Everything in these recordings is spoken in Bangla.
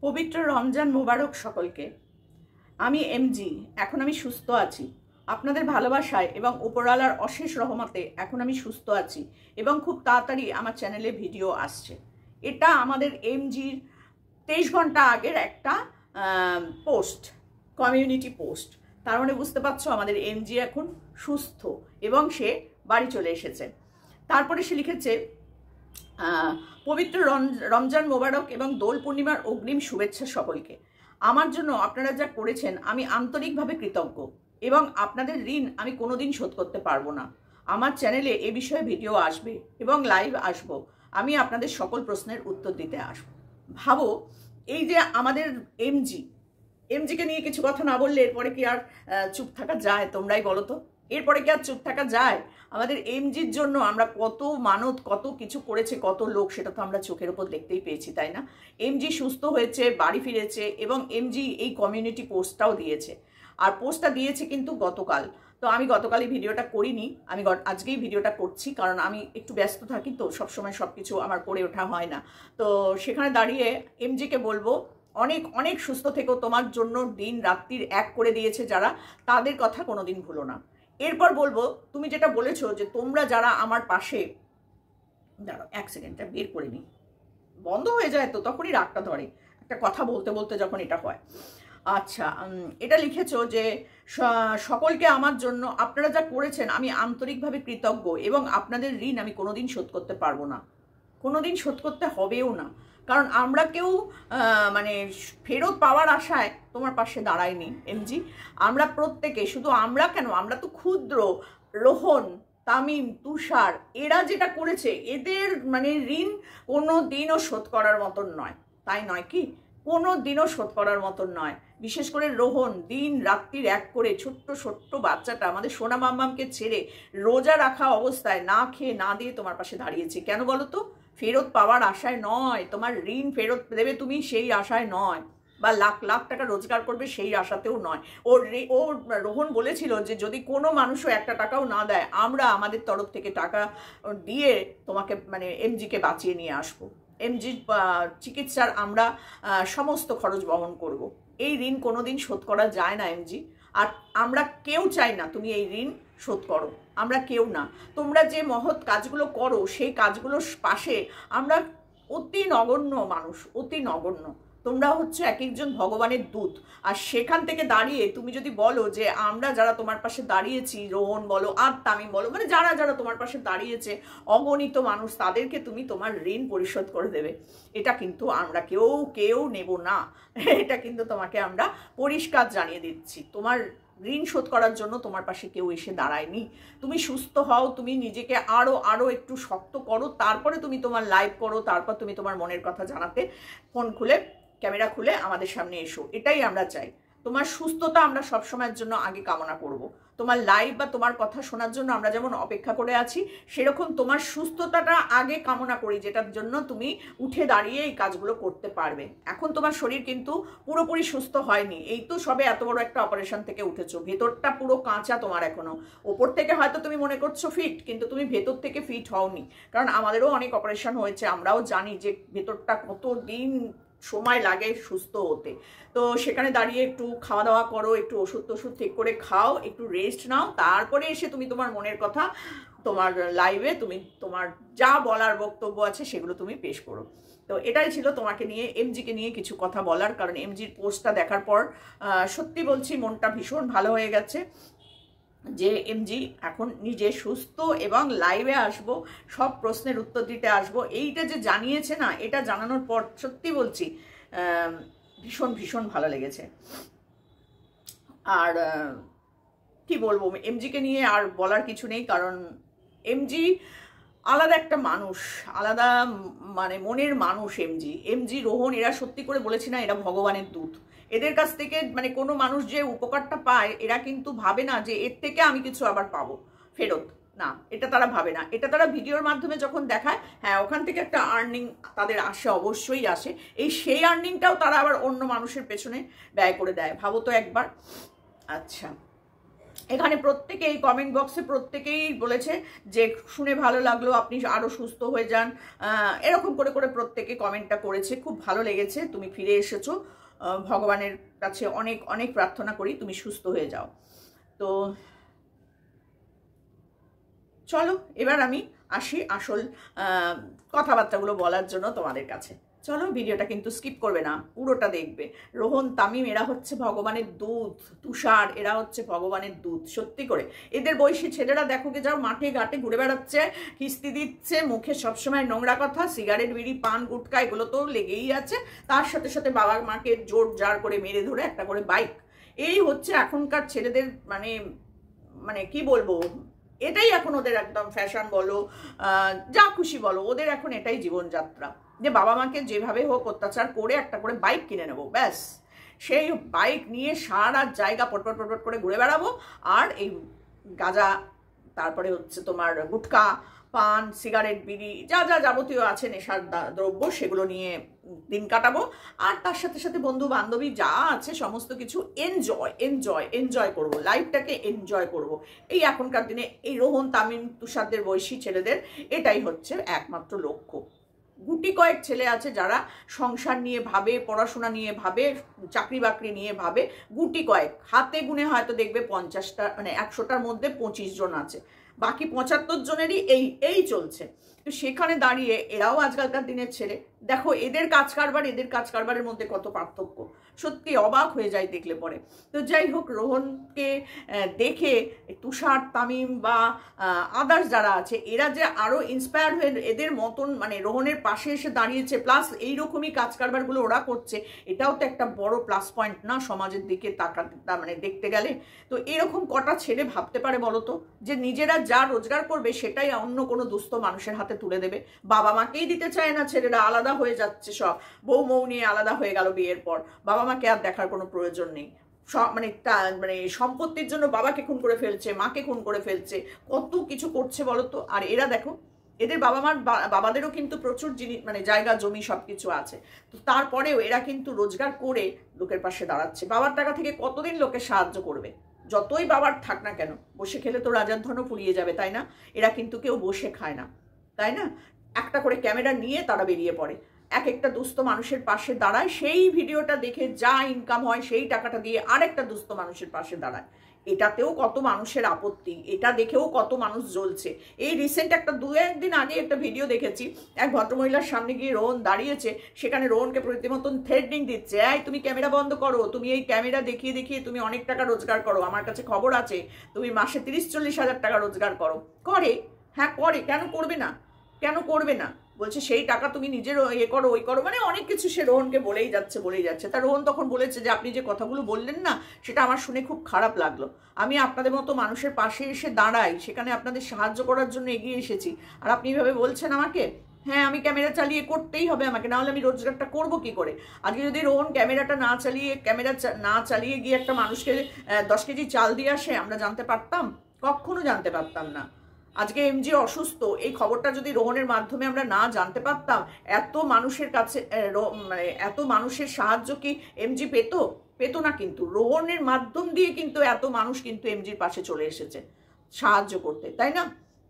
পবিত্র রমজান মোবারক সকলকে। আমি এমজি, এখন আমি সুস্থ আছি আপনাদের ভালোবাসায় এবং উপরওয়ালার অশেষ রহমতে। এখন আমি সুস্থ আছি এবং খুব তাড়াতাড়ি আমার চ্যানেলে ভিডিও আসছে। এটা আমাদের এমজির 23 ঘন্টা আগের একটা পোস্ট, কমিউনিটি পোস্ট। তার মানে বুঝতে পারছো আমাদের এমজি এখন সুস্থ এবং সে বাড়ি চলে এসেছে। তারপরে সে লিখেছে, পবিত্র রমজান মোবারক এবং দোল পূর্ণিমার অগ্রিম শুভেচ্ছা সকলকে। আমার জন্য আপনারা যা করেছেন আমি আন্তরিকভাবে কৃতজ্ঞ এবং আপনাদের ঋণ আমি কোনোদিন শোধ করতে পারবো না। আমার চ্যানেলে এ বিষয়ে ভিডিও আসবে এবং লাইভ আসব। আমি আপনাদের সকল প্রশ্নের উত্তর দিতে আসব। ভাবো, এই যে আমাদের এমজিকে নিয়ে কিছু কথা না বললে এরপরে কি আর চুপ থাকা যায়? তোমরাই বলো তো, এরপরে কি আর চুপ থাকা যায়? আমাদের এমজির জন্য আমরা কত মানত, কত কিছু করেছে কত লোক, সেটা তো আমরা চোখের ওপর দেখতেই পেয়েছি, তাই না? এমজি সুস্থ হয়েছে, বাড়ি ফিরেছে এবং এমজি এই কমিউনিটি পোস্টটাও দিয়েছে। আর পোস্টটা দিয়েছে কিন্তু গতকাল। তো আমি গতকালই ভিডিওটা করিনি, আমি আজকেই ভিডিওটা করছি, কারণ আমি একটু ব্যস্ত থাকি, তো সবসময় সব কিছু আমার করে ওঠা হয় না। তো সেখানে দাঁড়িয়ে এমজিকে বলবো, অনেক অনেক সুস্থ থেকো। তোমার জন্য দিন রাত্রির এক করে দিয়েছে যারা, তাদের কথা কোনোদিন ভুলো না। এরপর বলবো, তুমি যেটা বলেছো যে তোমরা যারা আমার পাশে, দাঁড়াও এক সেকেন্ডটা বের করে নিই, বন্ধ হয়ে যায় তো তখনই রাগটা ধরে একটা কথা বলতে বলতে যখন এটা হয়। আচ্ছা, এটা লিখেছো যে সকলকে আমার জন্য আপনারা যা করেছেন আমি আন্তরিকভাবে কৃতজ্ঞ এবং আপনাদের ঋণ আমি কোনোদিন শোধ করতে পারবো না, কোনোদিন শোধ করতে হবেও না। কারণ আমরা কেউ মানে ফেরত পাওয়ার আশায় তোমার পাশে দাঁড়ায়নি এমজি। আমরা প্রত্যেকে, শুধু আমরা কেন, আমরা তো ক্ষুদ্র, রোহন, তামিম, তুষার, এরা যেটা করেছে এদের মানে ঋণ কোনো দিনও শোধ করার মতন নয়, তাই নয় কি? কোনো দিনও শোধ করার মতন নয়। বিশেষ করে রোহন দিন রাত্রির এক করে, ছোট্ট ছোট্ট বাচ্চাটা আমাদের সোনা মাম্মামকে ছেড়ে রোজা রাখা অবস্থায় না খেয়ে না দিয়ে তোমার পাশে দাঁড়িয়েছে। কেন বলো তো? ফেরত পাওয়ার আশায় নয়, তোমার ঋণ ফেরত দেবে তুমি সেই আশায় নয়, বা লাখ লাখ টাকা রোজগার করবে সেই আশাতেও নয়। ও রোহন বলেছিল যে যদি কোনো মানুষও একটা টাকাও না দেয়, আমরা আমাদের তরফ থেকে টাকা দিয়ে তোমাকে মানে এমজিকে বাঁচিয়ে নিয়ে আসবো। এমজির চিকিৎসার আমরা সমস্ত খরচ বহন করব। এই ঋণ কোনোদিন শোধ করা যায় না এমজি, আর আমরা কেউ চাই না তুমি এই ঋণ শোধ করো, আমরা কেউ না। তোমরা যে মহৎ কাজগুলো করো সেই কাজগুলোর পাশে আমরা অতি নগণ্য মানুষ, অতি নগণ্য। তোমরা হচ্ছে এক একজন ভগবানের দূত। আর সেখান থেকে দাঁড়িয়ে তুমি যদি বলো যে আমরা যারা তোমার পাশে দাঁড়িয়েছি, রোহন বলো আর তামিম বলো, মানে যারা যারা তোমার পাশে দাঁড়িয়েছে অগণিত মানুষ, তাদেরকে তুমি তোমার ঋণ পরিশোধ করে দেবে, এটা কিন্তু আমরা কেউ নেব না। এটা কিন্তু তোমাকে আমরা পরিষ্কার জানিয়ে দিচ্ছি। তোমার ঋণ শোধ করার জন্য তোমার পাশে কেউ এসে দাঁড়ায়নি। তুমি সুস্থ হও, তুমি নিজেকে আরো একটু শক্ত করো, তারপরে তুমি তোমার লাইভ করো, তারপর তুমি তোমার মনের কথা জানাতে ফোন খুলে, ক্যামেরা খুলে আমাদের সামনে এসো। এটাই আমরা চাই। তোমার সুস্থতা আমরা সবসময়ের জন্য আগে কামনা করব। তোমার লাইভ বা তোমার কথা শোনার জন্য আমরা যেমন অপেক্ষা করে আছি, সেরকম তোমার সুস্থতাটা আগে কামনা করি, যেটার জন্য তুমি উঠে দাঁড়িয়ে এই কাজগুলো করতে পারবে। এখন তোমার শরীর কিন্তু পুরোপুরি সুস্থ হয়নি, এই তো সবে এত বড় একটা অপারেশন থেকে উঠেছো, ভেতরটা পুরো কাঁচা তোমার এখনো। ওপর থেকে হয়তো তুমি মনে করছো ফিট, কিন্তু তুমি ভেতর থেকে ফিট হওনি। কারণ আমাদেরও অনেক অপারেশন হয়েছে, আমরাও জানি যে ভেতরটা কত দিন সময় লাগে সুস্থ হতে। তো সেখানে দাঁড়িয়ে একটু খাওয়া দাওয়া করো, একটু ওষুধ ঠিক করে খাও, একটু রেস্ট নাও, তারপরে এসে তুমি তোমার মনের কথা তোমার লাইভে তুমি তোমার যা বলার বক্তব্য আছে সেগুলো তুমি পেশ করো। তো এটাই ছিল তোমাকে নিয়ে, এমজিকে নিয়ে কিছু কথা বলার। কারণ এমজির পোস্টটা দেখার পর সত্যি বলছি মনটা ভীষণ ভালো হয়ে গেছে যে এমজি এখন নিজে সুস্থ এবং লাইভে আসবো, সব প্রশ্নের উত্তর দিতে আসবো। এইটা যে জানিয়েছে না, এটা জানানোর পর সত্যি বলছি ভীষণ ভীষণ ভালো লেগেছে। আর কি বলবো, এমজিকে নিয়ে আর বলার কিছু নেই, কারণ এমজি আলাদা একটা মানুষ, আলাদা মানে মনের মানুষ। এমজি রোহন এরা সত্যি করে বলেছি না, এরা ভগবানের দূত। এদের কাছ থেকে মানে কোনো মানুষ যে উপকারটা পায়, এরা কিন্তু ভাবে না যে এর থেকে আমি কিছু আবার পাবো ফেরত, না, এটা তারা ভাবে না। এটা তারা ভিডিওর মাধ্যমে যখন দেখায়, হ্যাঁ ওখান থেকে একটা আর্নিং তাদের আসে, অবশ্যই আসে। সেই আর্নিংটাও তারা আবার অন্য মানুষের পেছনে ব্যয় করে দেয়, ভাবো তো একবার। আচ্ছা, এখানে প্রত্যেকেই কমেন্ট বক্সে প্রত্যেকেই বলেছে যে শুনে ভালো লাগলো, আপনি আরও সুস্থ হয়ে যান, এরকম করে করে প্রত্যেকে কমেন্টটা করেছে। খুব ভালো লেগেছে, তুমি ফিরে এসেছো। ভগবানের কাছে অনেক অনেক প্রার্থনা করি তুমি সুস্থ হয়ে যাও। তো চলো এবার আমি আসি আসল কথাবার্তাগুলো বলার জন্য তোমাদের কাছে। চলো, ভিডিওটা কিন্তু স্কিপ করবে না, পুরোটা দেখবে। রোহন, তামিম এরা হচ্ছে ভগবানের দূত, তুষার এরা হচ্ছে ভগবানের দূত, সত্যি করে। এদের বয়সী ছেলেরা দেখো গে যাও মাঠে ঘাটে ঘুরে বেড়াচ্ছে, কিস্তি দিচ্ছে, মুখে সবসময় নোংরা কথা, সিগারেট বিড়ি পান গুটকা এগুলো তো লেগেই আছে। তার সাথে সাথে বাবা মাকে জোর জার করে মেরে ধরে একটা করে বাইক। এই হচ্ছে এখনকার ছেলেদের মানে মানে কি বলবো, এটাই এখন ওদের একদম ফ্যাশন বলো, যা খুশি বলো, ওদের এখন এটাই জীবনযাত্রা যে বাবা মাকে যেভাবে হোক অত্যাচার করে একটা করে বাইক কিনে নেবো, ব্যাস। সেই বাইক নিয়ে সারা জায়গা পটপট পটপট করে ঘুরে বেড়াবো। আর এই গাঁজা, তারপরে হচ্ছে তোমার গুটকা, পান, সিগারেট, বিড়ি, যা যা যাবতীয় আছে নেশার দ্রব্য, সেগুলো নিয়ে দিন কাটাবো। আর তার সাথে সাথে বন্ধু বান্ধবী যা আছে সমস্ত কিছু এনজয় এনজয় এনজয় করবো, লাইফটাকে এনজয় করব। এই এখনকার দিনে এই রোহন, তামিম, তুষারদের বয়সী ছেলেদের এটাই হচ্ছে একমাত্র লক্ষ্য। গুটি কয়েক ছেলে আছে যারা সংসার নিয়ে ভাবে, পড়াশোনা নিয়ে ভাবে, চাকরি বাকরি নিয়ে ভাবে, গুটি কয়েক, হাতে গুনে হয়তো দেখবে 50টা মানে 100টার মধ্যে 25 জন আছে, বাকি 75 জনেরই এই চলছে। তো সেখানে দাঁড়িয়ে এরাও আজকালকার দিনের ছেলে, দেখো এদের কাজ কারবার এদের কাজ কারবারের মধ্যে কত পার্থক্য, সত্যি অবাক হয়ে যায় দেখলে পরে। তো যাই হোক, রোহনকে দেখে তুষার, তামিম বা আদার্স যারা আছে এরা যে আরও ইন্সপায়ার হয়ে এদের মতন মানে রোহনের পাশে এসে দাঁড়িয়েছে, প্লাস এইরকমই কাজ কারবারগুলো ওরা করছে, এটাও তো একটা বড় প্লাস পয়েন্ট না সমাজের দিকে মানে দেখতে গেলে। তো এরকম কটা ছেলে ভাবতে পারে বলো তো, যে নিজেরা যা রোজগার করবে সেটাই অন্য কোনো দুস্থ মানুষের হাতে তুলে দেবে। বাবা মাকেই দিতে চায় না ছেলেরা, আলাদা হয়ে যাচ্ছে সব, বউ মৌ নিয়ে আলাদা হয়ে গেল বিয়ের পর, বাবা মাকে আর দেখার কোনো প্রয়োজন নেই। মানে মানে সম্পত্তির জন্য বাবাকে খুন করে ফেলছে, মাকে খুন করে ফেলছে, কত কিছু করছে বলো তো। আর এরা দেখো, এদের বাবা মার বাবাদেরও কিন্তু প্রচুর জিনিস মানে জায়গা জমি সবকিছু আছে, তো তারপরেও এরা কিন্তু রোজগার করে লোকের পাশে দাঁড়াচ্ছে। বাবার টাকা থেকে কতদিন লোকের সাহায্য করবে, যতই বাবার থাক না কেন, বসে খেলে তো রাজার ধনও ফুরিয়ে যাবে, তাই না? এরা কিন্তু কেউ বসে খায় না, তাই না? একটা করে ক্যামেরা নিয়ে তারা বেরিয়ে পড়ে, এক একটা দুস্থ মানুষের পাশে দাঁড়ায়, সেই ভিডিওটা দেখে যা ইনকাম হয় সেই টাকাটা দিয়ে আরেকটা দুস্থ মানুষের পাশে দাঁড়ায়। এটাতেও কত মানুষের আপত্তি, এটা দেখেও কত মানুষ জ্বলছে। এই রিসেন্ট একটা 2-1 দিন আগে একটা ভিডিও দেখেছি, এক ভদ্রমহিলার সামনে গিয়ে রোহন দাঁড়িয়েছে, সেখানে রোহনকে প্রতিমতন থ্রেডনিং দিচ্ছে, এই তুমি ক্যামেরা বন্ধ করো, তুমি এই ক্যামেরা দেখিয়ে দেখিয়ে তুমি অনেক টাকা রোজগার করো, আমার কাছে খবর আছে তুমি মাসে 30-40 হাজার টাকা রোজগার করো। করে, হ্যাঁ করে, কেন করবে না, কেন করবে না? বলছে সেই টাকা তুমি নিজের এ করো ওই করো, মানে অনেক কিছু সে রোহনকে বলেই যাচ্ছে। তা রোহন তখন বলেছে যে আপনি যে কথাগুলো বললেন না, সেটা আমার শুনে খুব খারাপ লাগলো। আমি আপনাদের মতো মানুষের পাশে এসে দাঁড়াই, সেখানে আপনাদের সাহায্য করার জন্য এগিয়ে এসেছি, আর আপনি এভাবে বলছেন আমাকে। হ্যাঁ, আমি ক্যামেরা চালিয়ে করতেই হবে আমাকে, নাহলে আমি রোজগারটা করবো কি করে? আজকে যদি রোহন ক্যামেরা না চালিয়ে গিয়ে একটা মানুষকে 10 কেজি চাল দিয়ে আসে, আমরা জানতে পারতাম? কখনো জানতে পারতাম না। আজকে এমজি অসুস্থ, এই খবরটা যদি রোহনের মাধ্যমে আমরা না জানতে পারতাম, এত মানুষের কাছে মানে এত মানুষের সাহায্য কি এমজি পেতো না। কিন্তু রোহনের মাধ্যম দিয়ে কিন্তু এত মানুষ কিন্তু এমজির পাশে চলে এসেছে সাহায্য করতে, তাই না?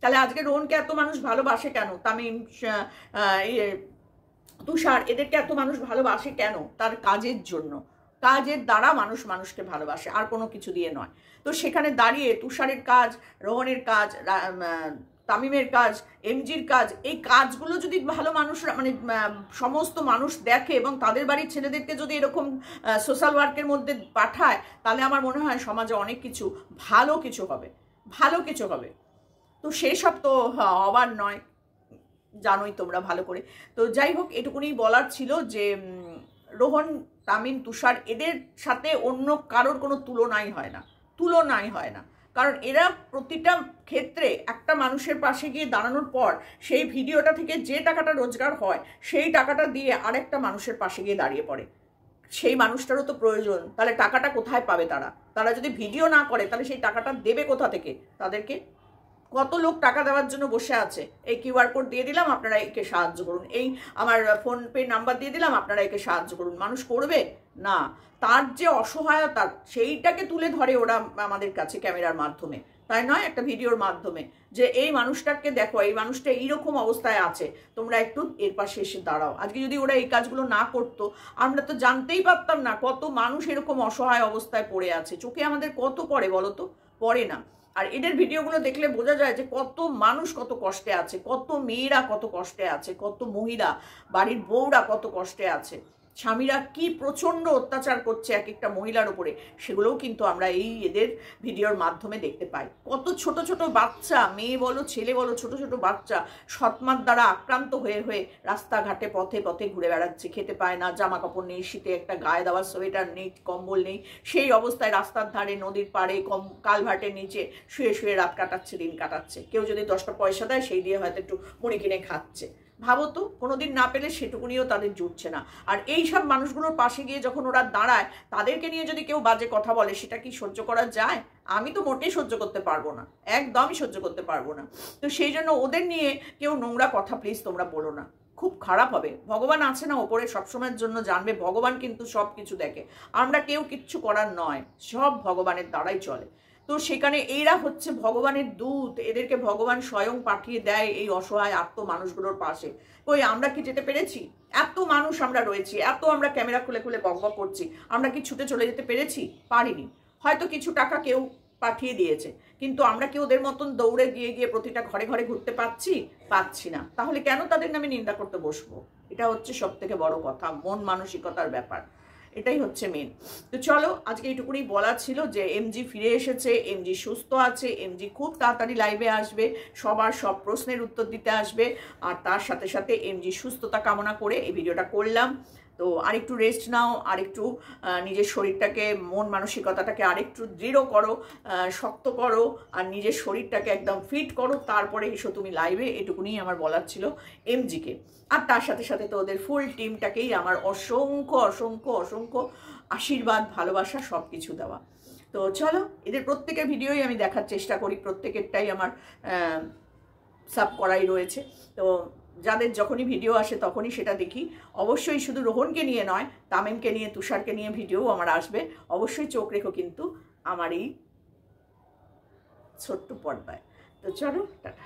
তাহলে আজকে রোহনকে এত মানুষ ভালোবাসে কেন? তামিম, তুষার, এদেরকে এত মানুষ ভালোবাসে কেন? তার কাজের জন্য, কাজের দ্বারা মানুষ মানুষকে ভালোবাসে, আর কোনো কিছু দিয়ে নয়। তো সেখানে দাঁড়িয়ে তুষারের কাজ, রোহনের কাজ, তামিমের কাজ, এমজির কাজ, এই কাজগুলো যদি ভালো মানুষরা মানে সমস্ত মানুষ দেখে এবং তাদের বাড়ির ছেলেদেরকে যদি এরকম সোশ্যাল ওয়ার্কের মধ্যে পাঠায়, তাহলে আমার মনে হয় সমাজে অনেক কিছু ভালো কিছু হবে। তো সেসব তো হবার নয়, জানোই তোমরা ভালো করে। তো যাই হোক, এটুকুনি বলার ছিল যে রোহন, তামিম, তুষার এদের সাথে অন্য কারোর কোনো তুলনাই হয় না। কারণ এরা প্রতিটা ক্ষেত্রে একটা মানুষের পাশে গিয়ে দাঁড়ানোর পর সেই ভিডিওটা থেকে যে টাকাটা রোজগার হয়, সেই টাকাটা দিয়ে আরেকটা মানুষের পাশে গিয়ে দাঁড়িয়ে পড়ে। সেই মানুষটারও তো প্রয়োজন, তাহলে টাকাটা কোথায় পাবে তারা যদি ভিডিও না করে, তাহলে সেই টাকাটা দেবে কোথা থেকে তাদেরকে? কত লোক টাকা দেওয়ার জন্য বসে আছে, এই কিউআর কোড দিয়ে দিলাম আপনারা একে সাহায্য করুন, এই আমার ফোনপে নাম্বার দিয়ে দিলাম আপনারা একে সাহায্য করুন। মানুষ করবে না, তার যে অসহায়তা সেইটাকে তুলে ধরে ওরা আমাদের কাছে ক্যামেরার মাধ্যমে, তাই নয় একটা ভিডিওর মাধ্যমে, যে এই মানুষটাকে দেখো, এই মানুষটা এইরকম অবস্থায় আছে, তোমরা একটু এর পাশে এসে দাঁড়াও। আজকে যদি ওরা এই কাজগুলো না করতো আমরা তো জানতেই পারতাম না কত মানুষ এরকম অসহায় অবস্থায় পড়ে আছে। চোখে আমাদের কত পড়ে বলো তো? পড়ে না। আর এদের ভিডিওগুলো দেখলে বোঝা যায় যে কত মানুষ কত কষ্টে আছে, কত মেয়েরা কত কষ্টে আছে, কত মহিলা বাড়ির বউরা কত কষ্টে আছে, স্বামীরা কি প্রচণ্ড অত্যাচার করছে এক একটা মহিলার উপরে, সেগুলোও কিন্তু আমরা এই এদের ভিডিওর মাধ্যমে দেখতে পাই। কত ছোট ছোট বাচ্চা, মেয়ে বলো ছেলে বলো, ছোট ছোট বাচ্চা সৎমার দ্বারা আক্রান্ত হয়ে হয়ে রাস্তাঘাটে পথে পথে ঘুরে বেড়াচ্ছে, খেতে পায় না, জামা কাপড় নেই, শীতে একটা গায়ে দেওয়ার সোয়েটার নেই, কম্বল নেই, সেই অবস্থায় রাস্তার ধারে নদীর পাড়ে কালভার্টের নিচে শুয়ে শুয়ে রাত কাটাচ্ছে, দিন কাটাচ্ছে। কেউ যদি 10টা পয়সা দেয় সেই দিয়ে হয়তো একটু মুড়ি কিনে খাচ্ছে। ভাবো তো, কোনোদিন না পেলে সেটুকুনিও তাদের জুটছে না। আর এই সব মানুষগুলোর পাশে গিয়ে যখন ওরা দাঁড়ায়, তাদেরকে নিয়ে যদি কেউ বাজে কথা বলে, সেটা কি সহ্য করা যায়? আমি তো মোটেই সহ্য করতে পারবো না, একদমই সহ্য করতে পারবো না। তো সেই জন্য ওদের নিয়ে কেউ নোংরা কথা প্লিজ তোমরা বলো না, খুব খারাপ হবে। ভগবান আছে না ওপরে, সবসময়ের জন্য জানবে, ভগবান কিন্তু সব কিছু দেখে, আমরা কেউ কিচ্ছু করার নয়, সব ভগবানের দ্বারাই চলে। তো সেখানে এরা হচ্ছে ভগবানের দূত, এদেরকে ভগবান স্বয়ং পাঠিয়ে দেয় এই অসহায় আত্ম মানুষগুলোর পাশে। কই আমরা কি যেতে পেরেছি? এত মানুষ আমরা রয়েছি, এত আমরা ক্যামেরা খুলে খুলে বকবক করছি, আমরা কি ছুটে চলে যেতে পেরেছি? পারিনি। হয়তো কিছু টাকা কেউ পাঠিয়ে দিয়েছে, কিন্তু আমরা কি ওদের মতন দৌড়ে গিয়ে গিয়ে প্রতিটা ঘরে ঘরে ঘুরতে পাচ্ছি না। তাহলে কেন তাদের নামে নিন্দা করতে বসবো? এটা হচ্ছে সব থেকে বড় কথা, মন মানসিকতার ব্যাপার, এটাই হচ্ছে মেন। তো চলো, আজকে এইটুকুনি বলা ছিল যে এমজি ফিরে এসেছে, এমজি সুস্থ আছে, এমজি খুব তাড়াতাড়ি লাইভে আসবে, সবার সব প্রশ্নের উত্তর দিতে আসবে। আর তার সাথে সাথে এমজি সুস্থতা কামনা করে এই ভিডিওটা করলাম। তো আরেকটু রেস্ট নাও, আরেকটু নিজের শরীরটাকে, মন মানসিকতাটাকে আরেকটু দৃঢ় করো, শক্ত করো, আর নিজের শরীরটাকে একদম ফিট করো, তারপরে এসো তুমি লাইভে। এটুকুনি আমার বলার ছিল এমজিকে। আর তার সাথে সাথে তো ওদের ফুল টিমটাকেই আমার অসংখ্য অসংখ্য অসংখ্য আশীর্বাদ, ভালোবাসা, সব কিছু দেওয়া। তো চলো, এদের প্রত্যেকের ভিডিওই আমি দেখার চেষ্টা করি, প্রত্যেকেরটাই আমার সাব করাই রয়েছে। তো যাদের যখনই ভিডিও আসে তখনই সেটা দেখি। অবশ্যই শুধু রোহনকে নিয়ে নয়, তামিমকে নিয়ে, তুষারকে নিয়ে ভিডিও আমার আসবে। অবশ্যই চোখ রেখো কিন্তু আমার এই ছোট্ট পর্দায়। তো চলো, টাটা।